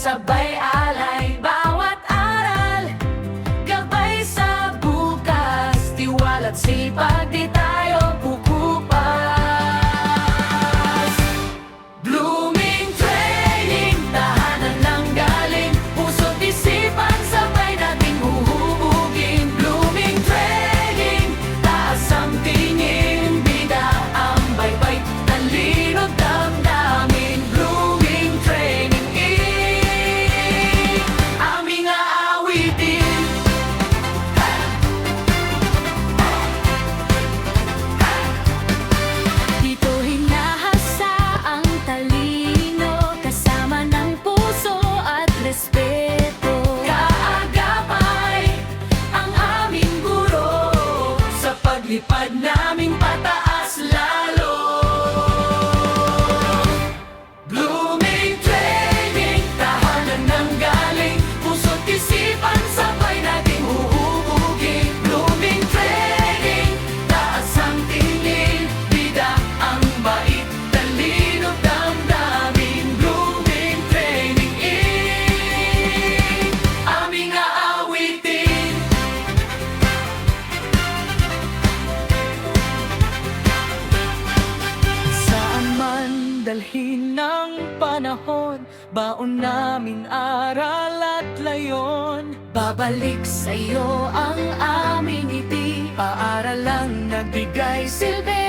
sabay alay bawat aral, gabay sa bukas, tiwala't sipag di tayo kukupas. Blooming Training, tahanan ng galing, puso't isipan sabay nating huhubugin. Blooming Training, taas ang tingin, bida ang baybay, talino damdamin. Blooming Training aming aawitin. Dito hinahasa ang talino, kasama ng puso at respeto. Kaagapay ang aming guro, sa paglipad naming pataas lalo. Blooming Training, tahanan ng galing, puso't isipan sabay nating huhubugin. Blooming Training, taas ang tingin, bida ang bait, talino damdamin. Blooming Training aming aawitin. Saan man dalhin ng panahon, baon namin aral at layon. Babalik sa'yo ang aming ngiti, paaralang nagbigay silbi